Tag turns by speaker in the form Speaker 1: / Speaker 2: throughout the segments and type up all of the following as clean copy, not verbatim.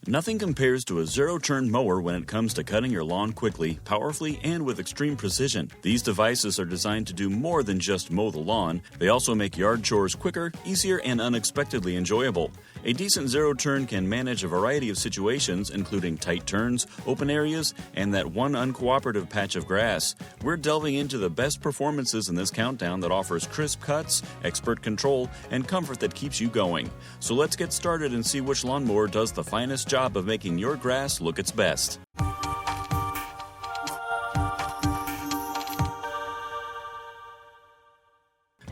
Speaker 1: Nothing compares to a zero-turn mower when it comes to cutting your lawn quickly, powerfully, and with extreme precision. These devices are designed to do more than just mow the lawn. They also make yard chores quicker, easier, and unexpectedly enjoyable. A decent zero-turn can manage a variety of situations, including tight turns, open areas, and that one uncooperative patch of grass. We're delving into the best performances in this countdown that offers crisp cuts, expert control, and comfort that keeps you going. So let's get started and see which lawnmower does the finest job of making your grass look its best.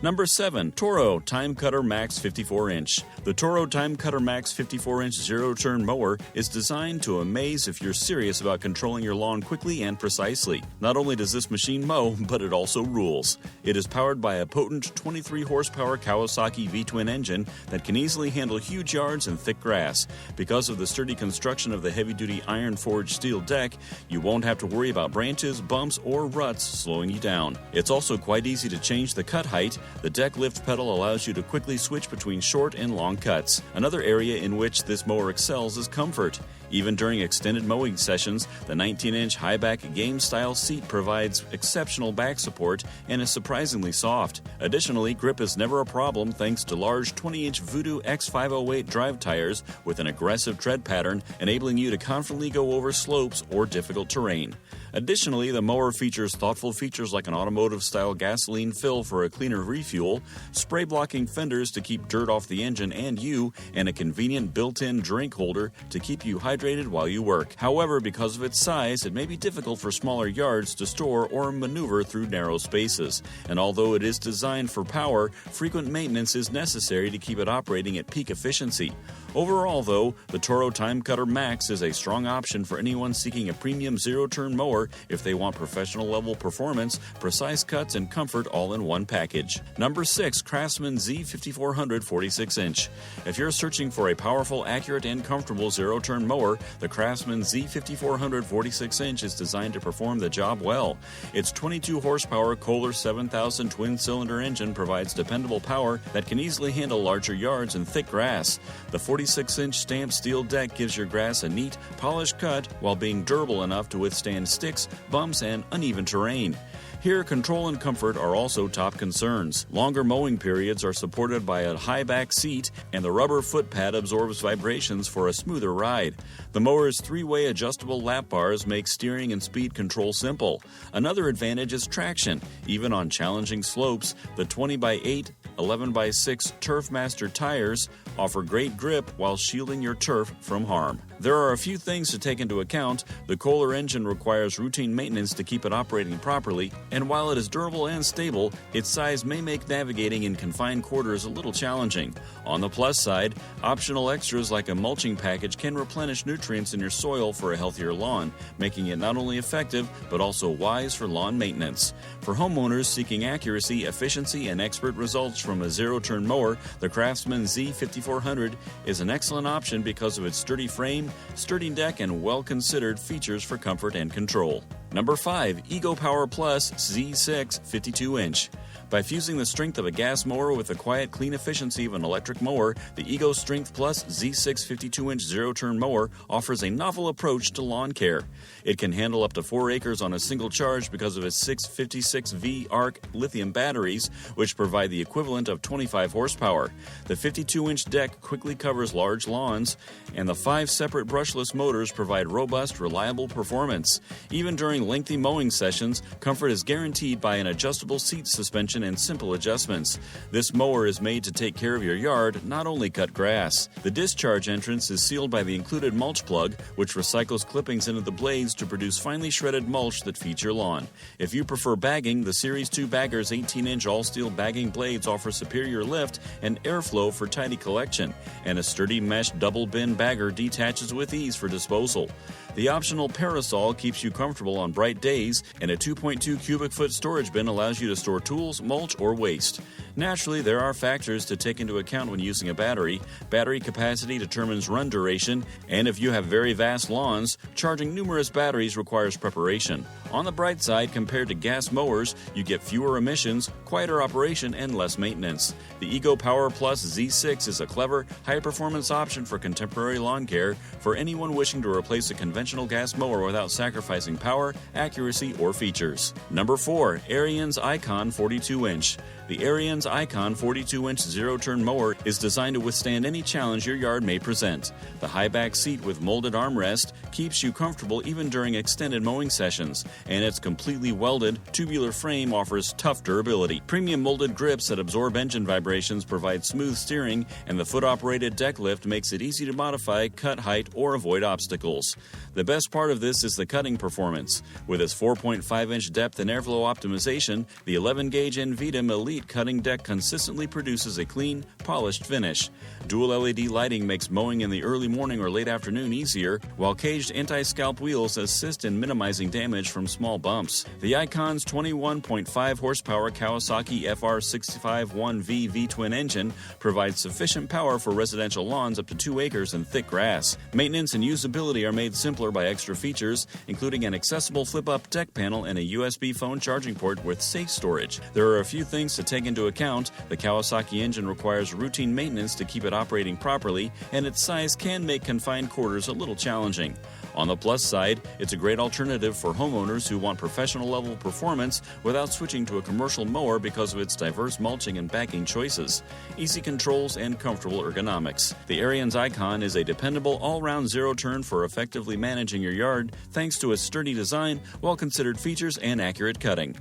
Speaker 1: Number 7. Toro TimeCutter MAX 54-inch. The Toro TimeCutter MAX 54-inch zero-turn mower is designed to amaze if you're serious about controlling your lawn quickly and precisely. Not only does this machine mow, but it also rules. It is powered by a potent 23-horsepower Kawasaki V-twin engine that can easily handle huge yards and thick grass. Because of the sturdy construction of the heavy-duty iron-forged steel deck, you won't have to worry about branches, bumps, or ruts slowing you down. It's also quite easy to change the cut height. The deck lift pedal allows you to quickly switch between short and long cuts. Another area in which this mower excels is comfort. Even during extended mowing sessions, the 19-inch high-back game-style seat provides exceptional back support and is surprisingly soft. Additionally, grip is never a problem thanks to large 20-inch Voodoo X508 drive tires with an aggressive tread pattern, enabling you to confidently go over slopes or difficult terrain. Additionally, the mower features thoughtful features like an automotive-style gasoline fill for a cleaner refuel, spray-blocking fenders to keep dirt off the engine and you, and a convenient built-in drink holder to keep you hydrated while you work. However, because of its size, it may be difficult for smaller yards to store or maneuver through narrow spaces. And although it is designed for power, frequent maintenance is necessary to keep it operating at peak efficiency. Overall, though, the Toro TimeCutter MAX is a strong option for anyone seeking a premium zero-turn mower if they want professional-level performance, precise cuts, and comfort all in one package. Number 6. CRAFTSMAN Z5400 46-inch. If you're searching for a powerful, accurate, and comfortable zero-turn mower, the CRAFTSMAN Z5400 46-inch is designed to perform the job well. Its 22-horsepower Kohler 7000 twin-cylinder engine provides dependable power that can easily handle larger yards and thick grass. The 46-inch stamped steel deck gives your grass a neat, polished cut while being durable enough to withstand sticks, bumps, and uneven terrain. Here, control and comfort are also top concerns. Longer mowing periods are supported by a high-back seat, and the rubber foot pad absorbs vibrations for a smoother ride. The mower's 3-way adjustable lap bars make steering and speed control simple. Another advantage is traction. Even on challenging slopes, the 20x8 11x6 TurfMaster tires offer great grip while shielding your turf from harm. There are a few things to take into account. The Kohler engine requires routine maintenance to keep it operating properly, and while it is durable and stable, its size may make navigating in confined quarters a little challenging. On the plus side, optional extras like a mulching package can replenish nutrients in your soil for a healthier lawn, making it not only effective, but also wise for lawn maintenance. For homeowners seeking accuracy, efficiency, and expert results from a zero-turn mower, the CRAFTSMAN Z5400 is an excellent option because of its sturdy frame, sturdy deck, and well-considered features for comfort and control. Number 5. EcoPower Plus Z6 52-inch. By fusing the strength of a gas mower with the quiet, clean efficiency of an electric mower, the Ego Strength Plus Z6 52-inch zero-turn mower offers a novel approach to lawn care. It can handle up to 4 acres on a single charge because of its 656V ARC lithium batteries, which provide the equivalent of 25 horsepower. The 52-inch deck quickly covers large lawns, and the 5 separate brushless motors provide robust, reliable performance. Even during lengthy mowing sessions, comfort is guaranteed by an adjustable seat suspension and simple adjustments. This mower is made to take care of your yard, not only cut grass. The discharge entrance is sealed by the included mulch plug, which recycles clippings into the blades to produce finely shredded mulch that feeds your lawn. If you prefer bagging, the Series 2 Bagger's 18-inch all-steel bagging blades offer superior lift and airflow for tidy collection, and a sturdy mesh double bin bagger detaches with ease for disposal. The optional parasol keeps you comfortable on on bright days, and a 2.2 cubic foot storage bin allows you to store tools, mulch, or waste. Naturally, there are factors to take into account when using a battery. Battery capacity determines run duration, and if you have very vast lawns, charging numerous batteries requires preparation. On the bright side, compared to gas mowers, you get fewer emissions, quieter operation, and less maintenance. The EcoPower Plus Z6 is a clever, high-performance option for contemporary lawn care for anyone wishing to replace a conventional gas mower without sacrificing power, accuracy, or features. Number 4. Ariens IKON 42-inch. The Ariens IKON 42-inch zero-turn mower is designed to withstand any challenge your yard may present. The high-back seat with molded armrest keeps you comfortable even during extended mowing sessions, and its completely welded, tubular frame offers tough durability. Premium molded grips that absorb engine vibrations provide smooth steering, and the foot-operated deck lift makes it easy to modify, cut height, or avoid obstacles. The best part of this is the cutting performance. With its 4.5-inch depth and airflow optimization, the 11-gauge NVIDIA Elite cutting deck consistently produces a clean, polished finish. Dual LED lighting makes mowing in the early morning or late afternoon easier, while caged anti-scalp wheels assist in minimizing damage from small bumps. The IKON's 21.5 horsepower Kawasaki FR651V V-twin engine provides sufficient power for residential lawns up to 2 acres and thick grass. Maintenance and usability are made simpler by extra features, including an accessible flip-up deck panel and a USB phone charging port with safe storage. There are a few things to take into account. The Kawasaki engine requires routine maintenance to keep it operating properly, and its size can make confined quarters a little challenging. On the plus side, it's a great alternative for homeowners who want professional-level performance without switching to a commercial mower because of its diverse mulching and backing choices, easy controls, and comfortable ergonomics. The Ariens IKON is a dependable, all-round zero-turn for effectively managing your yard thanks to its sturdy design, well-considered features, and accurate cutting.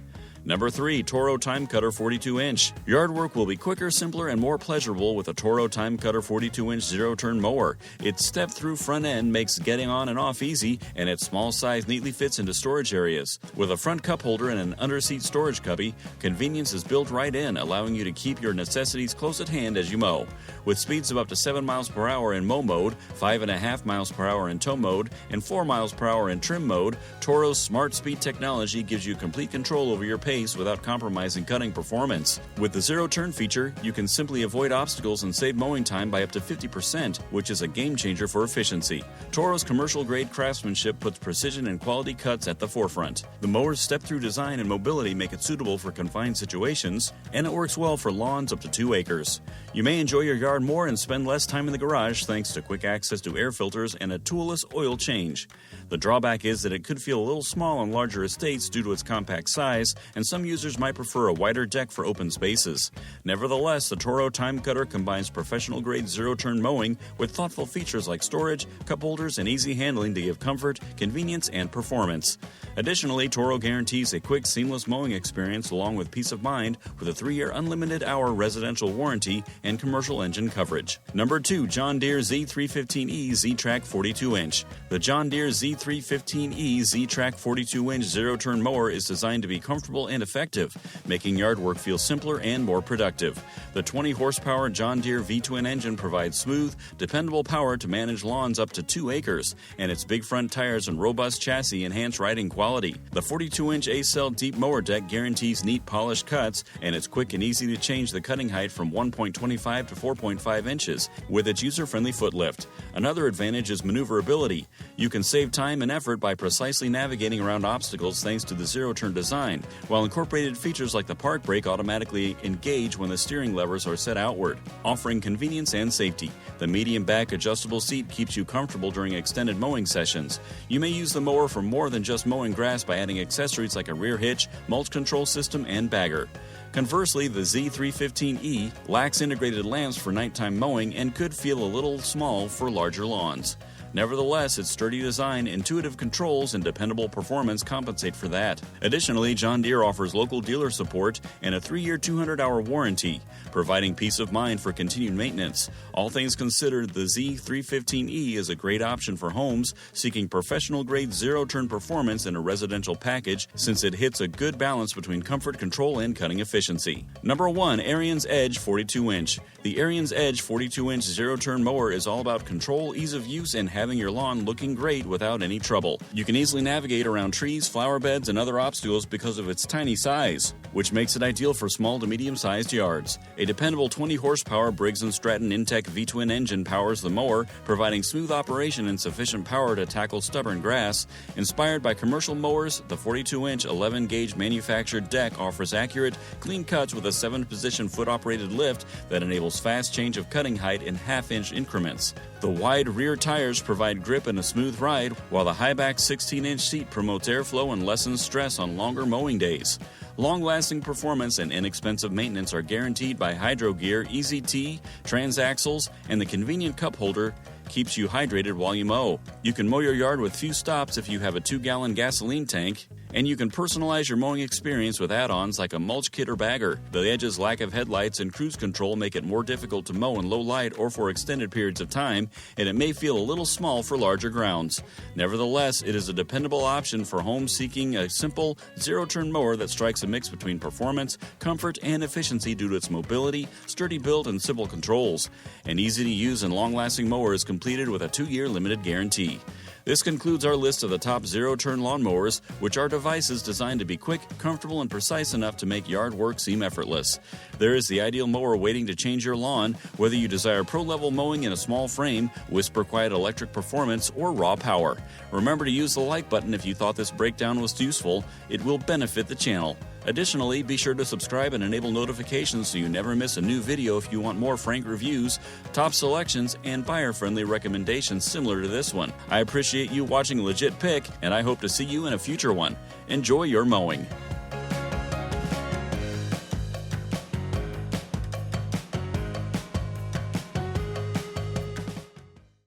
Speaker 1: Number 3. Toro TimeCutter 42-inch. Yard work will be quicker, simpler, and more pleasurable with a Toro TimeCutter 42-inch zero-turn mower. Its step-through front end makes getting on and off easy, and its small size neatly fits into storage areas. With a front cup holder and an under-seat storage cubby, convenience is built right in, allowing you to keep your necessities close at hand as you mow. With speeds of up to 7 miles per hour in mow mode, 5.5 miles per hour in tow mode, and 4 miles per hour in trim mode, Toro's Smart Speed technology gives you complete control over your pace without compromising cutting performance. With the zero-turn feature, you can simply avoid obstacles and save mowing time by up to 50%, which is a game-changer for efficiency. Toro's commercial-grade craftsmanship puts precision and quality cuts at the forefront. The mower's step-through design and mobility make it suitable for confined situations, and it works well for lawns up to 2 acres. You may enjoy your yard more and spend less time in the garage thanks to quick access to air filters and a toolless oil change. The drawback is that it could feel a little small on larger estates due to its compact size, and some users might prefer a wider deck for open spaces. Nevertheless, the Toro TimeCutter combines professional-grade zero-turn mowing with thoughtful features like storage, cup holders, and easy handling to give comfort, convenience, and performance. Additionally, Toro guarantees a quick, seamless mowing experience along with peace of mind with a 3-year unlimited-hour residential warranty and commercial engine coverage. Number 2. John Deere Z315E ZTrak 42-inch. The John Deere Z315E ZTrak 42-inch zero-turn mower is designed to be comfortable and effective, making yard work feel simpler and more productive. The 20-horsepower John Deere V-twin engine provides smooth, dependable power to manage lawns up to 2 acres, and its big front tires and robust chassis enhance riding quality. The 42-inch A-cell deep mower deck guarantees neat polished cuts, and it's quick and easy to change the cutting height from 1.25 to 4.5 inches with its user-friendly foot lift. Another advantage is maneuverability. You can save time and effort by precisely navigating around obstacles thanks to the zero-turn design, while incorporated features like the park brake automatically engage when the steering levers are set outward, offering convenience and safety. The medium back adjustable seat keeps you comfortable during extended mowing sessions. You may use the mower for more than just mowing grass by adding accessories like a rear hitch, mulch control system, and bagger. Conversely, the Z315E lacks integrated lamps for nighttime mowing and could feel a little small for larger lawns. Nevertheless, its sturdy design, intuitive controls, and dependable performance compensate for that. Additionally, John Deere offers local dealer support and a 3-year 200-hour warranty, providing peace of mind for continued maintenance. All things considered, the Z315E is a great option for homes seeking professional-grade zero-turn performance in a residential package since it hits a good balance between comfort, control, and cutting efficiency. Number 1. Ariens EDGE 42-inch. The Ariens EDGE 42-inch zero-turn mower is all about control, ease of use, and having having your lawn looking great without any trouble. You can easily navigate around trees, flower beds, and other obstacles because of its tiny size, which makes it ideal for small to medium-sized yards. A dependable 20-horsepower Briggs & Stratton Intech V-twin engine powers the mower, providing smooth operation and sufficient power to tackle stubborn grass. Inspired by commercial mowers, the 42-inch 11-gauge manufactured deck offers accurate, clean cuts with a 7-position foot-operated lift that enables fast change of cutting height in half-inch increments. The wide rear tires provide grip and a smooth ride, while the high-back 16-inch seat promotes airflow and lessens stress on longer mowing days. Long-lasting performance and inexpensive maintenance are guaranteed by Hydro Gear, Easy T, transaxles, and the convenient cup holder keeps you hydrated while you mow. You can mow your yard with few stops if you have a 2-gallon gasoline tank, and you can personalize your mowing experience with add-ons like a mulch kit or bagger. The Edge's lack of headlights and cruise control make it more difficult to mow in low light or for extended periods of time, and it may feel a little small for larger grounds. Nevertheless, it is a dependable option for homes seeking a simple, zero-turn mower that strikes a mix between performance, comfort, and efficiency due to its mobility, sturdy build, and simple controls. An easy-to-use and long-lasting mower is completed with a 2-year limited guarantee. This concludes our list of the top zero-turn lawnmowers, which are devices designed to be quick, comfortable, and precise enough to make yard work seem effortless. There is the ideal mower waiting to change your lawn, whether you desire pro-level mowing in a small frame, whisper-quiet electric performance, or raw power. Remember to use the like button if you thought this breakdown was useful. It will benefit the channel. Additionally, be sure to subscribe and enable notifications so you never miss a new video if you want more frank reviews, top selections, and buyer-friendly recommendations similar to this one. I appreciate you watching a legit pick, and I hope to see you in a future one. Enjoy your mowing.